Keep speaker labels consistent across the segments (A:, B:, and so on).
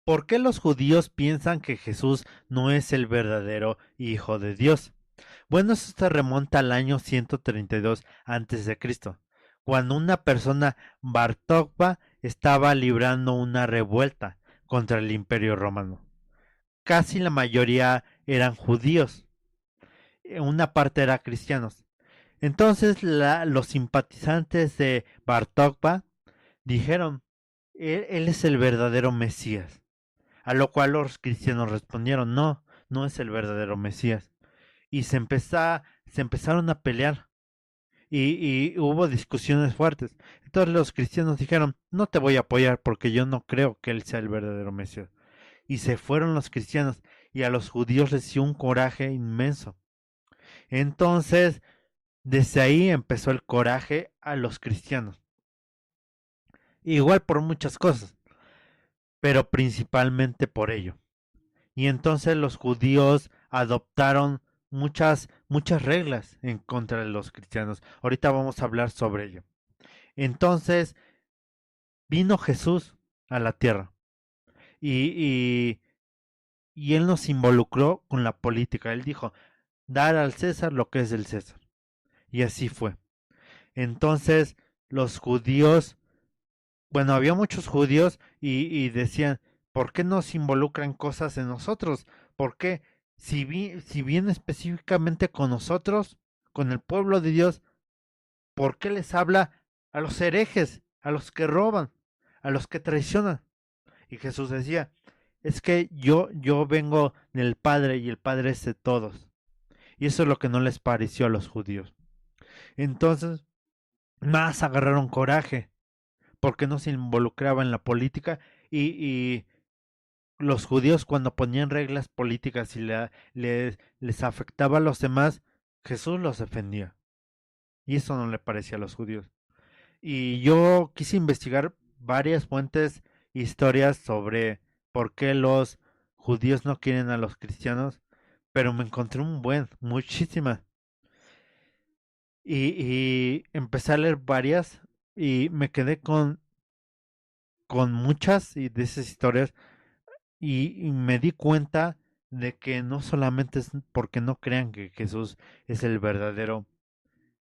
A: ¿Por qué los judíos piensan que Jesús no es el verdadero Hijo de Dios? Bueno, eso se remonta al año 132 antes de Cristo, cuando una persona Bartogba estaba librando una revuelta contra el Imperio Romano. Casi la mayoría eran judíos, una parte era cristianos. Entonces los simpatizantes de Bartogba dijeron, él es el verdadero Mesías. A lo cual los cristianos respondieron, no, no es el verdadero Mesías. Y se empezaron a pelear y hubo discusiones fuertes. Entonces los cristianos dijeron, no te voy a apoyar porque yo no creo que él sea el verdadero Mesías. Y se fueron los cristianos y a los judíos les dio un coraje inmenso. Entonces, desde ahí empezó el coraje a los cristianos. Igual por muchas cosas, pero principalmente por ello. Y entonces los judíos adoptaron muchas reglas en contra de los cristianos. Ahorita vamos a hablar sobre ello. Entonces vino Jesús a la tierra y, y, y él nos involucró con la política. Él dijo, dar al César lo que es del César. Y así fue. Entonces los judíos, bueno, había muchos judíos y decían, ¿por qué nos involucran cosas en nosotros? ¿Por qué? Si viene específicamente con nosotros, con el pueblo de Dios, ¿por qué les habla a los herejes, a los que roban, a los que traicionan? Y Jesús decía, es que yo vengo del Padre y el Padre es de todos. Y eso es lo que no les pareció a los judíos. Entonces, más agarraron coraje porque no se involucraba en la política y los judíos cuando ponían reglas políticas y les afectaba a los demás, Jesús los defendía. Y eso no le parecía a los judíos. Y yo quise investigar varias fuentes, historias sobre por qué los judíos no quieren a los cristianos, pero me encontré muchísimas. Y empecé a leer varias y me quedé con muchas de esas historias y me di cuenta de que no solamente es porque no crean que Jesús es el verdadero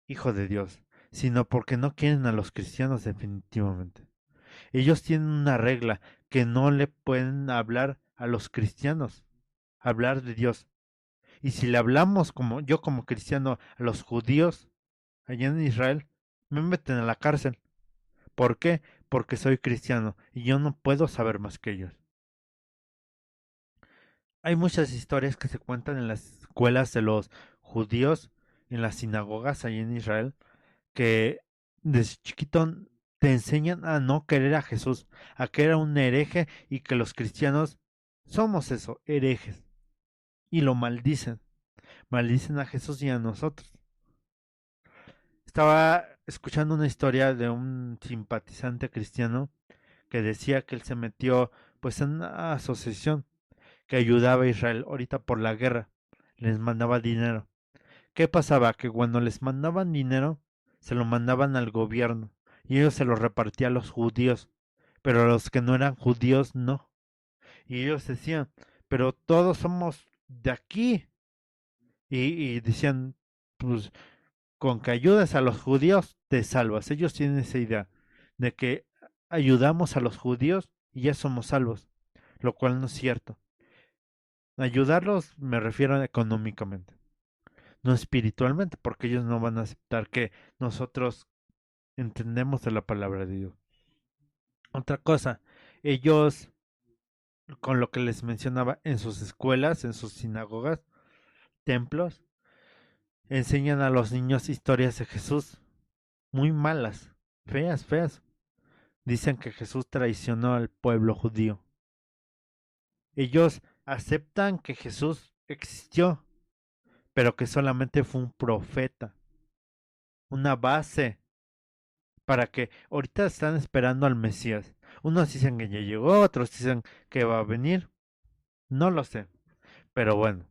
A: Hijo de Dios, sino porque no quieren a los cristianos definitivamente. Ellos tienen una regla que no le pueden hablar a los cristianos, hablar de Dios. Y si le hablamos como yo como cristiano a los judíos allá en Israel, me meten a la cárcel. ¿Por qué? Porque soy cristiano y yo no puedo saber más que ellos. Hay muchas historias que se cuentan en las escuelas de los judíos, en las sinagogas allí en Israel, que desde chiquito te enseñan a no querer a Jesús, a que era un hereje y que los cristianos somos eso, herejes. Y lo maldicen, maldicen a Jesús y a nosotros. Estaba escuchando una historia de un simpatizante cristiano que decía que él se metió pues en una asociación que ayudaba a Israel ahorita por la guerra, les mandaba dinero. ¿Qué pasaba? Que cuando les mandaban dinero, se lo mandaban al gobierno y ellos se lo repartían a los judíos, pero a los que no eran judíos no. Y ellos decían, pero todos somos de aquí. Y decían, pues con que ayudes a los judíos, te salvas. Ellos tienen esa idea de que ayudamos a los judíos y ya somos salvos, lo cual no es cierto. Ayudarlos me refiero económicamente, no espiritualmente, porque ellos no van a aceptar que nosotros entendemos de la palabra de Dios. Otra cosa, ellos, con lo que les mencionaba, en sus escuelas, en sus sinagogas, templos, enseñan a los niños historias de Jesús, muy malas, feas, feas. Dicen que Jesús traicionó al pueblo judío. Ellos aceptan que Jesús existió, pero que solamente fue un profeta, una base para que ahorita están esperando al Mesías. Unos dicen que ya llegó, otros dicen que va a venir. No lo sé. Pero bueno,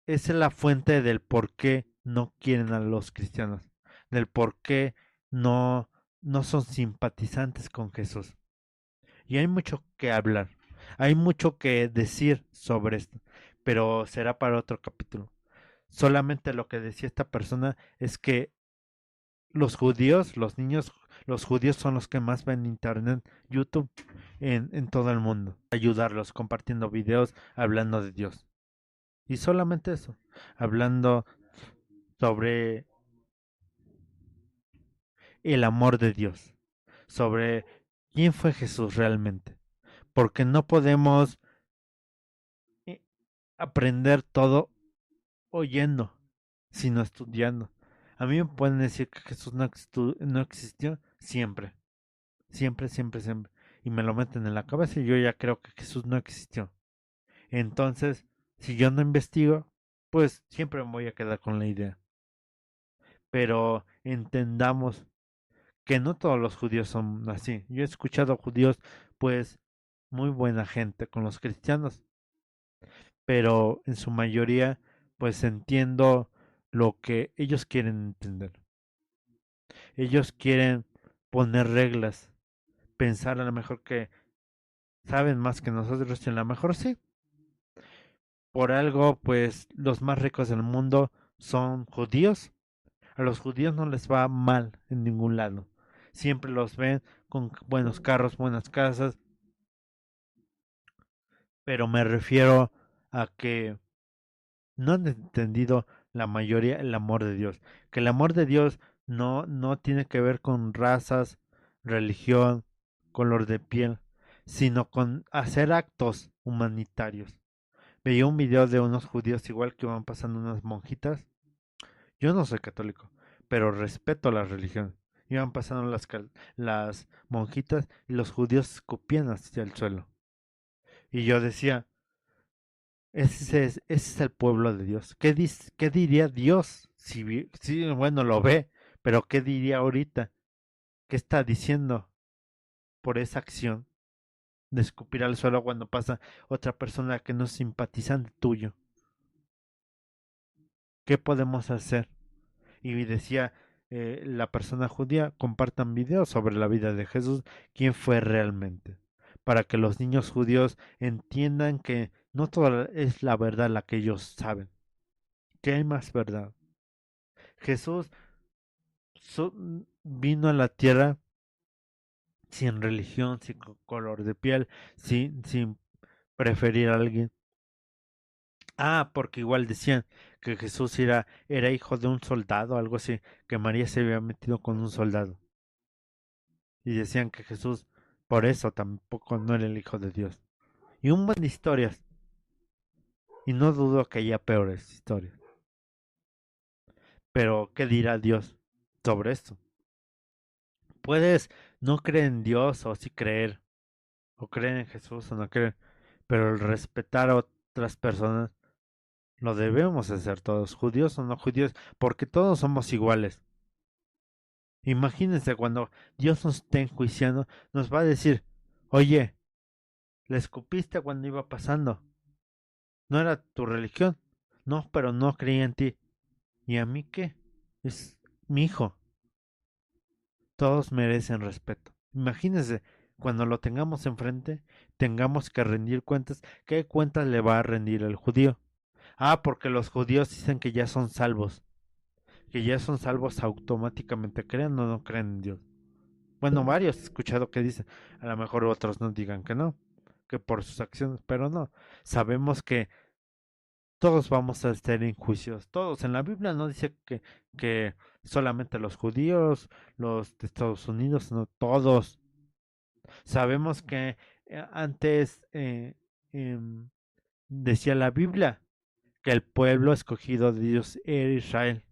A: esa es la fuente del por qué no quieren a los cristianos. Del por qué no, no son simpatizantes con Jesús. Y hay mucho que hablar. Hay mucho que decir sobre esto, pero será para otro capítulo. Solamente lo que decía esta persona es que los judíos, los niños, los judíos son los que más ven internet, YouTube, en todo el mundo. Ayudarlos compartiendo videos, hablando de Dios. Y solamente eso, hablando sobre el amor de Dios, sobre quién fue Jesús realmente. Porque no podemos eh, aprender todo oyendo, sino estudiando. A mí me pueden decir que Jesús no existió siempre, siempre, siempre, siempre. Y me lo meten en la cabeza y yo ya creo que Jesús no existió. Entonces, si yo no investigo, pues siempre me voy a quedar con la idea. Pero entendamos que no todos los judíos son así. Yo he escuchado judíos, pues, muy buena gente con los cristianos, pero en su mayoría, pues entiendo lo que ellos quieren entender. Ellos quieren poner reglas, pensar a lo mejor que saben más que nosotros y a lo mejor sí. Por algo, pues, los más ricos del mundo son judíos. A los judíos no les va mal en ningún lado. Siempre los ven con buenos carros, buenas casas, pero me refiero a que no han entendido la mayoría el amor de Dios. Que el amor de Dios no tiene que ver con razas, religión, color de piel, sino con hacer actos humanitarios. Veía un video de unos judíos igual que van pasando unas monjitas. Yo no soy católico, pero respeto la religión. Iban pasando las monjitas y los judíos escupían hacia el suelo. Y yo decía, ese es el pueblo de Dios. ¿Qué diría Dios? Si, bueno, lo ve, pero ¿qué diría ahorita? ¿Qué está diciendo por esa acción de escupir al suelo cuando pasa otra persona que no es simpatizante tuyo? ¿Qué podemos hacer? Y decía la persona judía, compartan videos sobre la vida de Jesús, quién fue realmente, para que los niños judíos entiendan que no toda es la verdad la que ellos saben, que hay más verdad. Jesús vino a la tierra sin religión, sin color de piel, sin preferir a alguien. Ah, porque igual decían que Jesús era hijo de un soldado, algo así, que María se había metido con un soldado. Y decían que Jesús, por eso tampoco no era el hijo de Dios. Y un buen de historias. Y no dudo que haya peores historias. Pero, ¿qué dirá Dios sobre esto? Puedes no creer en Dios o sí creer, o creer en Jesús o no creer, pero el respetar a otras personas lo debemos hacer todos, judíos o no judíos, porque todos somos iguales. Imagínense cuando Dios nos esté enjuiciando, nos va a decir, oye, le escupiste cuando iba pasando, no era tu religión, no, pero no creía en ti. ¿Y a mí qué? Es mi hijo. Todos merecen respeto. Imagínense, cuando lo tengamos enfrente, tengamos que rendir cuentas. ¿Qué cuentas le va a rendir el judío? Ah, porque los judíos dicen que ya son salvos, que ya son salvos automáticamente, crean o no creen en Dios. Bueno, varios he escuchado que dicen, a lo mejor otros no digan que no, que por sus acciones, pero no. Sabemos que todos vamos a estar en juicios, todos. En la Biblia no dice que solamente los judíos, los de Estados Unidos, no, todos. Sabemos que antes decía la Biblia que el pueblo escogido de Dios era Israel.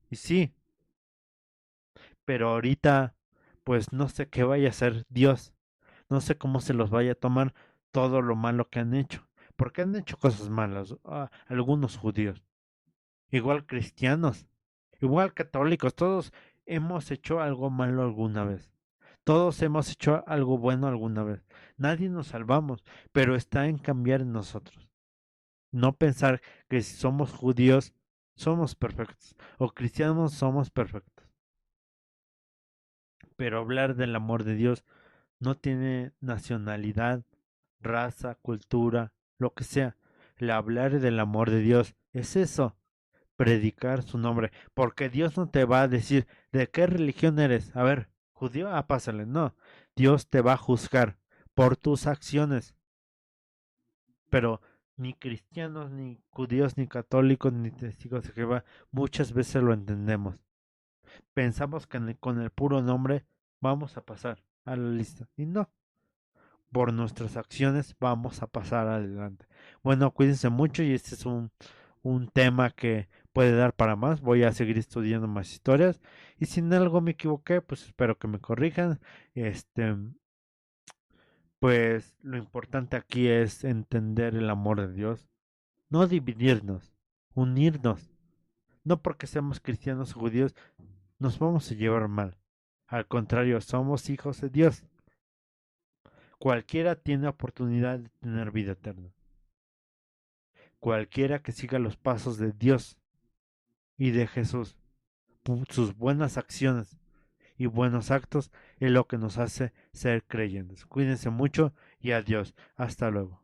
A: Y sí, pero ahorita pues no sé qué vaya a hacer Dios. No sé cómo se los vaya a tomar todo lo malo que han hecho. Porque han hecho cosas malas, algunos judíos. Igual cristianos, igual católicos, todos hemos hecho algo malo alguna vez. Todos hemos hecho algo bueno alguna vez. Nadie nos salvamos, pero está en cambiar en nosotros. No pensar que si somos judíos somos perfectos o cristianos somos perfectos. Pero hablar del amor de Dios no tiene nacionalidad, raza, cultura, lo que sea. El hablar del amor de Dios es eso, predicar su nombre, porque Dios no te va a decir de qué religión eres. A ver, judío, pásale, no. Dios te va a juzgar por tus acciones, pero ni cristianos, ni judíos, ni católicos, ni testigos de Jehová muchas veces lo entendemos. Pensamos que con el puro nombre vamos a pasar a la lista, y no, por nuestras acciones vamos a pasar adelante. Bueno, cuídense mucho y este es un tema que puede dar para más. Voy a seguir estudiando más historias y si en algo me equivoqué, pues espero que me corrijan. Pues lo importante aquí es entender el amor de Dios, no dividirnos, unirnos. No porque seamos cristianos o judíos nos vamos a llevar mal. Al contrario, somos hijos de Dios. Cualquiera tiene oportunidad de tener vida eterna. Cualquiera que siga los pasos de Dios y de Jesús, sus buenas acciones y buenos actos es lo que nos hace ser creyentes. Cuídense mucho y adiós. Hasta luego.